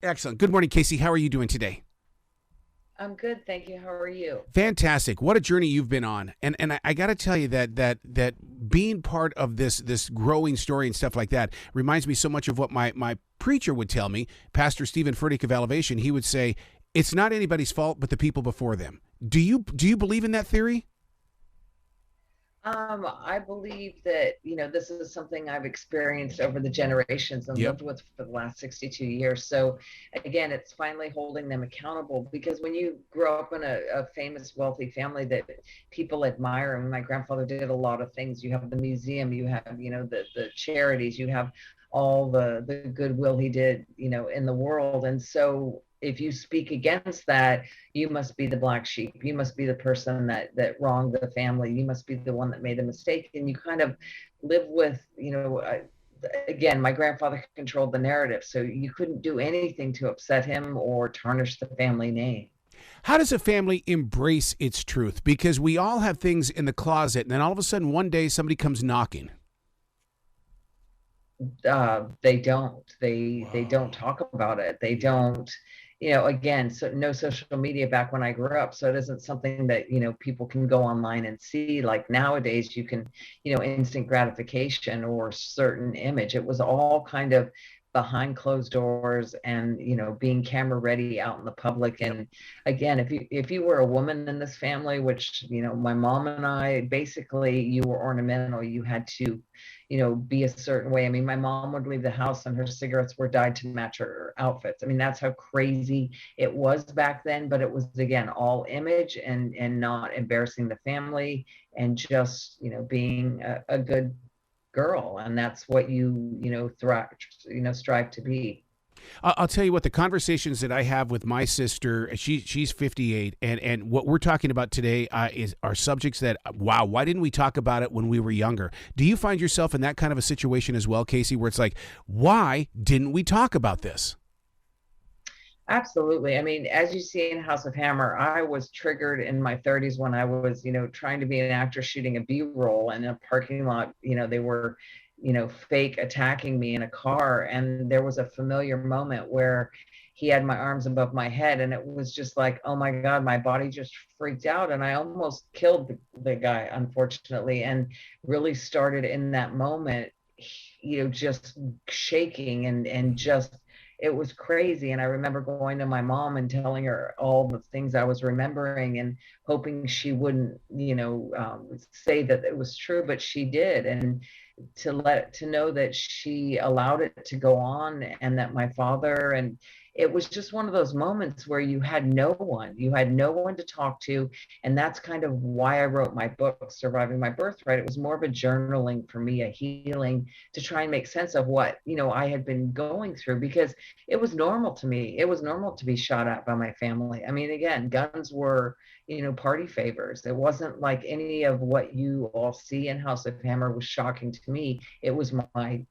Excellent. Good morning, Casey. How are you doing today? I'm good, thank you. How are you? Fantastic. What a journey you've been on. And I got to tell you that being part of this growing story and stuff like that reminds me so much of what my preacher would tell me, Pastor Stephen Furtick of Elevation. He would say, "It's not anybody's fault but the people before them." Do you believe in that theory? I believe that, this is something I've experienced over the generations and Yep. lived with for the last 62 years. So again, it's finally holding them accountable because when you grow up in a famous, wealthy family that people admire, and my grandfather did a lot of things. You have the museum, you have, the charities, you have all the goodwill he did, in the world. And so if you speak against that, you must be the black sheep. You must be the person that wronged the family. You must be the one that made a mistake. And you kind of live with, again, my grandfather controlled the narrative, so you couldn't do anything to upset him or tarnish the family name. How does a family embrace its truth? Because we all have things in the closet, and then all of a sudden one day somebody comes knocking. They don't. They don't Whoa. talk about it. They don't. Again, so no social media back when I grew up, so it isn't something that people can go online and see. Like nowadays, you can, instant gratification or certain image. It was all kind of behind closed doors and being camera ready out in the public. Yep. And again, if you were a woman in this family, which my mom and I, basically you were ornamental. You had to be a certain way. I mean, my mom would leave the house and her cigarettes were dyed to match her outfits. I mean, that's how crazy it was back then, but it was again all image and not embarrassing the family and just, being a good girl. And that's what strive to be. I'll tell you what, the conversations that I have with my sister, she's 58, and what we're talking about today are subjects that, wow, why didn't we talk about it when we were younger? Do you find yourself in that kind of a situation as well, Casey, where it's like, why didn't we talk about this? Absolutely. I mean, as you see in House of Hammer, I was triggered in my 30s when I was, trying to be an actor shooting a B-roll in a parking lot. They were, fake attacking me in a car. And there was a familiar moment where he had my arms above my head. And it was just like, oh my God, my body just freaked out. And I almost killed the guy, unfortunately, and really started in that moment, just shaking and just it was crazy. And I remember going to my mom and telling her all the things I was remembering and hoping she wouldn't, say that it was true, but she did. And to know that she allowed it to go on and that my father and it was just one of those moments where you had no one to talk to. And that's kind of why I wrote my book, Surviving My Birthright. It was more of a journaling for me, a healing, to try and make sense of what I had been going through, because it was normal to me. It was normal to be shot at by my family. I mean, again, guns were, party favors. It wasn't like any of what you all see in House of Hammer was shocking to me. It was my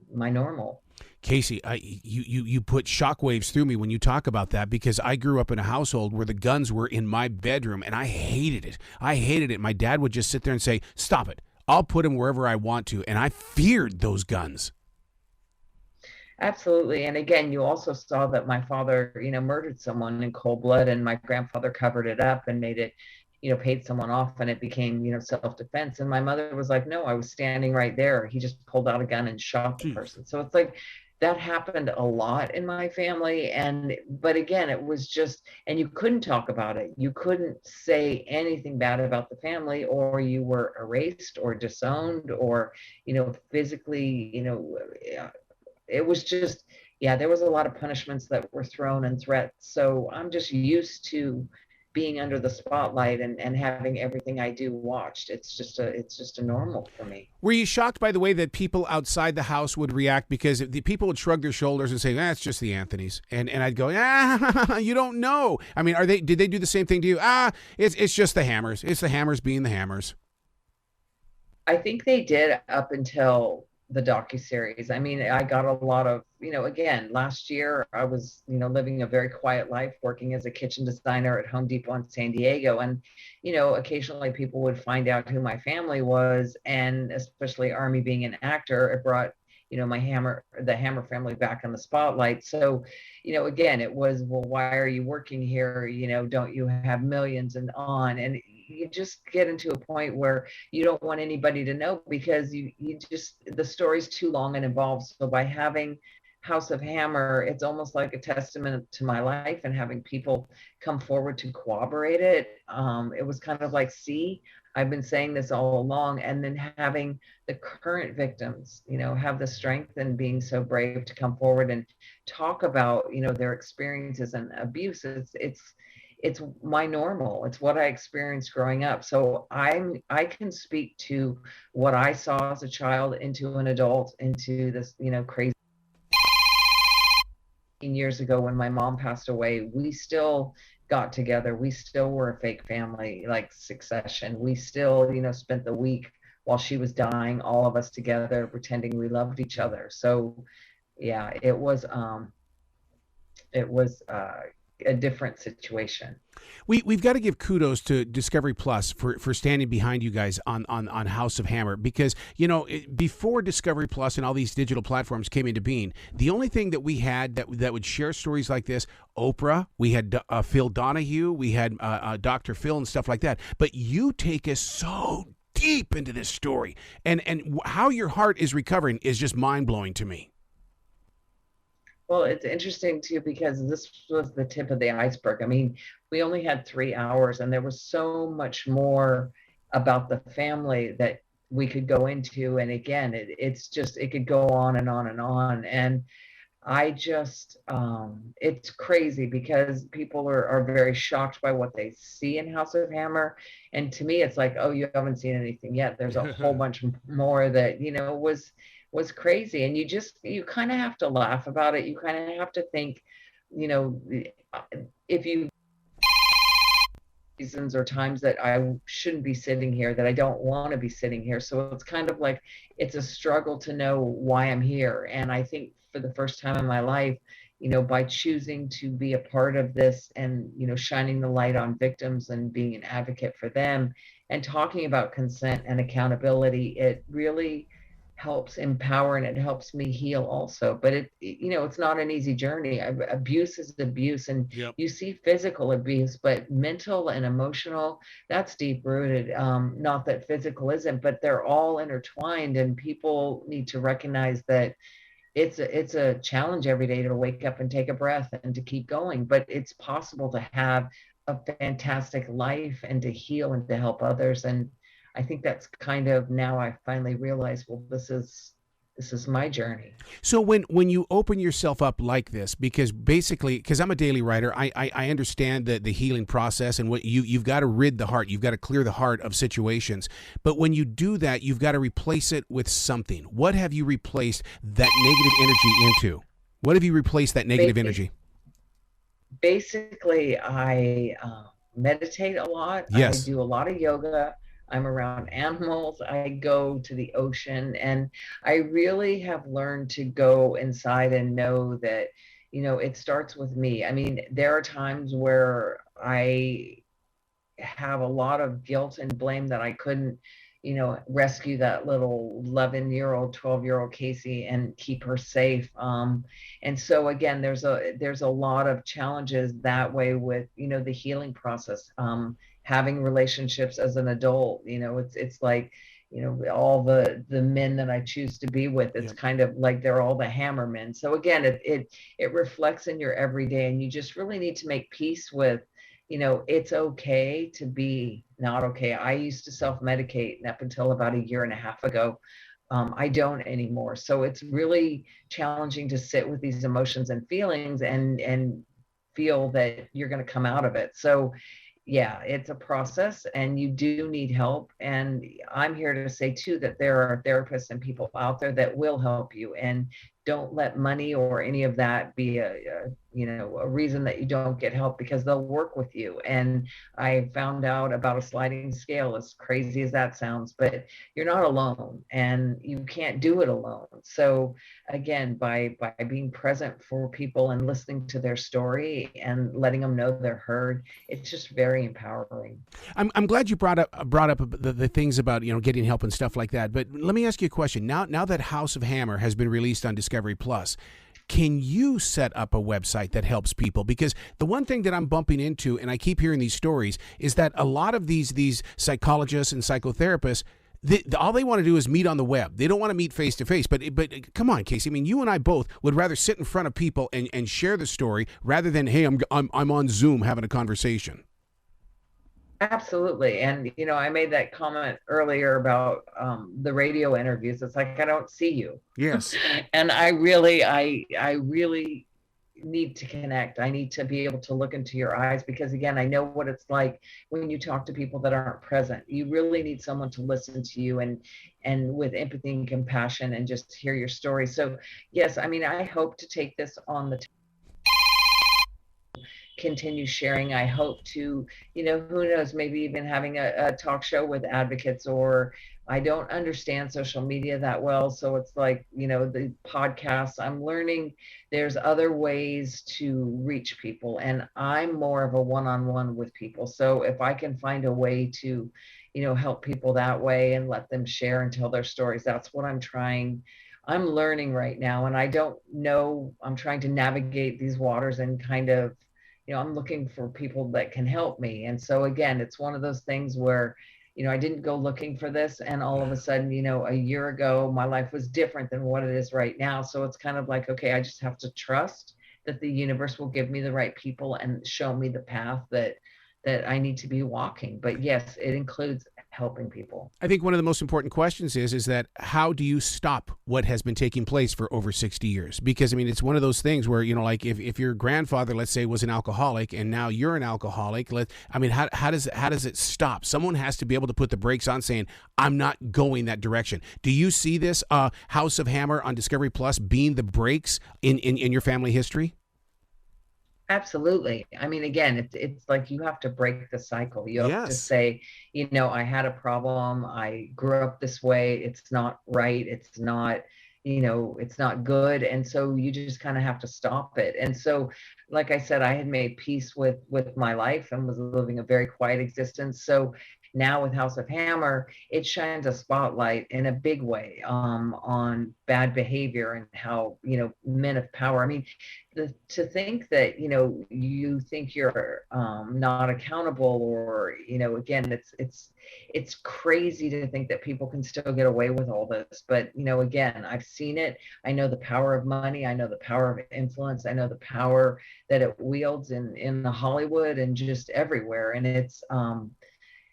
normal. Casey, you put shockwaves through me when you talk about that because I grew up in a household where the guns were in my bedroom and I hated it. I hated it. My dad would just sit there and say, "Stop it. I'll put them wherever I want to." And I feared those guns. Absolutely. And again, you also saw that my father, murdered someone in cold blood, and my grandfather covered it up and made it, paid someone off, and it became, self-defense. And my mother was like, no, I was standing right there. He just pulled out a gun and shot the person. So it's like that happened a lot in my family. But again, it was just, and you couldn't talk about it. You couldn't say anything bad about the family, or you were erased or disowned or, physically, it was just, yeah, there was a lot of punishments that were thrown and threats. So I'm just used to being under the spotlight and having everything I do watched. It's just a normal for me. Were you shocked by the way that people outside the house would react? Because the people would shrug their shoulders and say, "It's just the Anthonys," and I'd go, "Ah, you don't know." I mean, are they? Did they do the same thing to you? It's just the Hammers. It's the Hammers being the Hammers. I think they did up until the docuseries. I mean, I got a lot of, again, last year I was, living a very quiet life, working as a kitchen designer at Home Depot in San Diego. And, occasionally people would find out who my family was. And especially Armie being an actor, it brought, the Hammer family back in the spotlight. So, again, it was, well, why are you working here? Don't you have millions and on? And you just get into a point where you don't want anybody to know, because the story's too long and involved. So by having House of Hammer, it's almost like a testament to my life, and having people come forward to corroborate it. It was kind of like, see, I've been saying this all along. And then having the current victims, have the strength and being so brave to come forward and talk about, their experiences and abuse. It's my normal. It's what I experienced growing up. So I can speak to what I saw as a child into an adult, into this, crazy. Years ago, when my mom passed away, we still got together. We still were a fake family, like Succession. We still, spent the week while she was dying, all of us together, pretending we loved each other. So yeah, it was a different situation. We've got to give kudos to Discovery Plus for standing behind you guys on House of Hammer, because before Discovery Plus and all these digital platforms came into being, the only thing that we had that would share stories like this, Oprah, we had Phil Donahue, we had Dr. Phil and stuff like that. But you take us so deep into this story, and how your heart is recovering is just mind blowing to me. Well, it's interesting too, because this was the tip of the iceberg. I mean, we only had 3 hours, and there was so much more about the family that we could go into. And again, it could go on and on and on. And I just, it's crazy, because people are very shocked by what they see in House of Hammer. And to me, it's like, oh, you haven't seen anything yet. There's a whole bunch more that, was crazy. And you kind of have to laugh about it. You kind of have to think, if you reasons or times that I shouldn't be sitting here, that I don't want to be sitting here. So it's kind of like, it's a struggle to know why I'm here. And I think for the first time in my life, by choosing to be a part of this, and, shining the light on victims and being an advocate for them, and talking about consent and accountability, it really helps empower, and it helps me heal also. But it's not an easy journey. Abuse is abuse, and Yep. you see physical abuse, but mental and emotional, that's deep rooted. Not that physical isn't, but they're all intertwined, and people need to recognize that it's a challenge every day to wake up and take a breath and to keep going. But it's possible to have a fantastic life, and to heal, and to help others. And I think that's kind of, now I finally realize, well, this is my journey. So when you open yourself up like this, because I'm a daily writer, I understand the healing process, and what you've got to rid the heart, you've got to clear the heart of situations. But when you do that, you've got to replace it with something. What have you replaced that negative energy into? What have you replaced that negative energy? Basically, I meditate a lot. Yes. I do a lot of yoga. I'm around animals. I go to the ocean, and I really have learned to go inside and know that, it starts with me. I mean, there are times where I have a lot of guilt and blame that I couldn't, rescue that little 11-year-old, 12-year-old Casey and keep her safe. And so again, there's a lot of challenges that way with, the healing process. Having relationships as an adult, it's like, all the men that I choose to be with, it's kind of like they're all the Hammer men. So again, it reflects in your everyday, and you just really need to make peace with, it's okay to be not okay. I used to self-medicate, and up until about a year and a half ago, I don't anymore. So it's really challenging to sit with these emotions and feelings, and feel that you're going to come out of it. So yeah, it's a process, and you do need help. And I'm here to say too, that there are therapists and people out there that will help you, and don't let money or any of that be a a reason that you don't get help, because they'll work with you. And I found out about a sliding scale, as crazy as that sounds, but you're not alone and you can't do it alone. So again, by being present for people and listening to their story and letting them know they're heard, it's just very empowering. I'm glad you brought up the things about getting help and stuff like that. But let me ask you a question. Now that House of Hammer has been released on Discovery Plus, can you set up a website that helps people? Because the one thing that I'm bumping into, and I keep hearing these stories, is that a lot of these psychologists and psychotherapists, all they want to do is meet on the web. They don't want to meet face to face. But come on, Casey. I mean, you and I both would rather sit in front of people and share the story rather than, hey, I'm on Zoom having a conversation. Absolutely. And, I made that comment earlier about the radio interviews. It's like, I don't see you. Yes. And I really need to connect. I need to be able to look into your eyes, because again, I know what it's like when you talk to people that aren't present. You really need someone to listen to you and with empathy and compassion and just hear your story. So yes, I mean, I hope to take this on the continue sharing. I hope to, who knows, maybe even having a talk show with advocates. Or I don't understand social media that well. So it's like, the podcasts, I'm learning there's other ways to reach people. And I'm more of a one-on-one with people. So if I can find a way to, help people that way and let them share and tell their stories, that's what I'm learning right now. And I don't know, I'm trying to navigate these waters and kind of, I'm looking for people that can help me. And so again, it's one of those things where, I didn't go looking for this, and all of a sudden, a year ago, my life was different than what it is right now. So it's kind of like, okay, I just have to trust that the universe will give me the right people and show me the path that I need to be walking. But yes, it includes helping people. I think one of the most important questions is that how do you stop what has been taking place for over 60 years? Because I mean, it's one of those things where, like if your grandfather, let's say, was an alcoholic and now you're an alcoholic, how does it stop? Someone has to be able to put the brakes on, saying, I'm not going that direction. Do you see this House of Hammer on Discovery Plus being the brakes in your family history? Absolutely. I mean, again, it's like you have to break the cycle. You have to say, I had a problem. I grew up this way. It's not right. It's not, it's not good. And so you just kind of have to stop it. And so, like I said, I had made peace with my life and was living a very quiet existence. So now with House of Hammer, it shines a spotlight in a big way on bad behavior and how, men of power. I mean, to think that, you think you're not accountable, or, again, it's crazy to think that people can still get away with all this. But, again, I've seen it. I know the power of money. I know the power of influence. I know the power that it wields in the Hollywood and just everywhere. And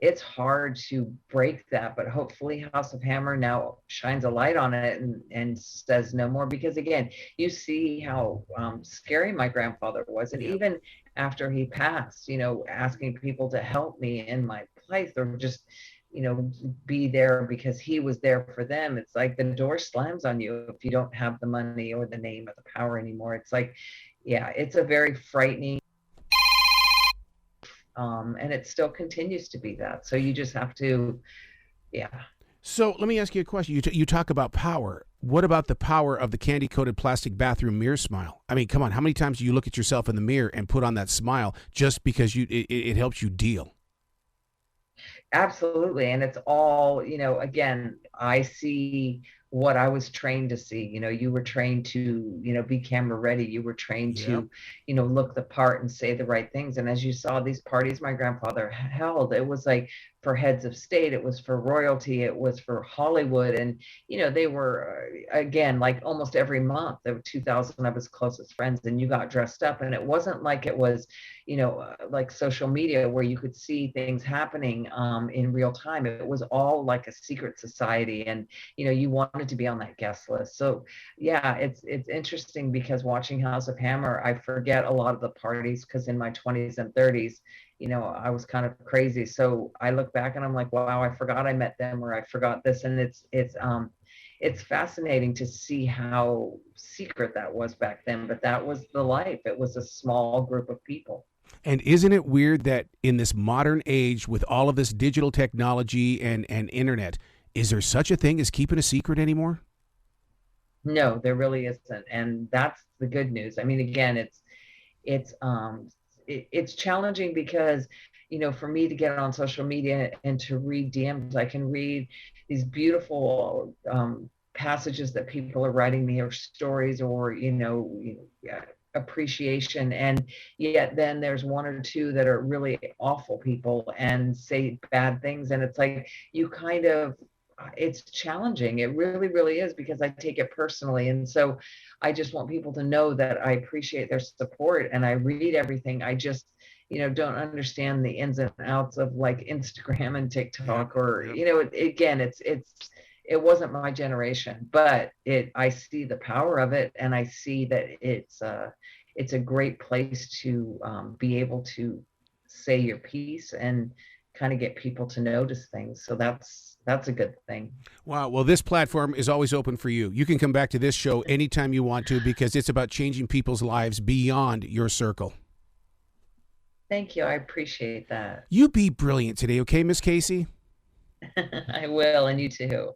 it's hard to break that, but hopefully House of Hammer now shines a light on it and says no more. Because again, you see how scary my grandfather was. And even after he passed, asking people to help me in my place, or just, be there because he was there for them. It's like the door slams on you if you don't have the money or the name or the power anymore. It's like, yeah, it's a very frightening, and it still continues to be that. So you just have to, yeah. So let me ask you a question. You talk about power. What about the power of the candy-coated plastic bathroom mirror smile? I mean, come on. How many times do you look at yourself in the mirror and put on that smile just because it helps you deal? Absolutely. And it's all, again, I see what I was trained to see. You were trained to, be camera ready. You were trained to, look the part and say the right things. And as you saw these parties my grandfather held, it was like for heads of state, it was for royalty, it was for Hollywood. And, they were, again, like almost every month, there were 2,000 of his closest friends, and you got dressed up. And it wasn't like it was, like social media where you could see things happening in real time. It was all like a secret society, and you wanted to be on that guest list. So yeah, it's interesting, because watching House of Hammer, I forget a lot of the parties, because in my 20s and 30s, I was kind of crazy. So I look back and I'm like, wow, I forgot I met them, or I forgot this. And it's fascinating to see how secret that was back then, but that was the life. It was a small group of people. And isn't it weird that in this modern age with all of this digital technology and internet, is there such a thing as keeping a secret anymore? No, there really isn't. And that's the good news. I mean, again, it's it's challenging because, you know, for me to get on social media and to read DMs, I can read these beautiful passages that people are writing me, or stories, or appreciation, and yet then there's one or two that are really awful people and say bad things, and it's like you kind of, it's challenging. It really, really is, because I take it personally. And so I just want people to know that I appreciate their support and I read everything. I just, don't understand the ins and outs of like Instagram and TikTok, or, again, it wasn't my generation, but I see the power of it. And I see that it's a great place to be able to say your piece and kind of get people to notice things. So that's a good thing. Wow. Well, this platform is always open for you. You can come back to this show anytime you want to, because it's about changing people's lives beyond your circle. Thank you. I appreciate that. You be brilliant today, okay, Miss Casey? I will, and you too.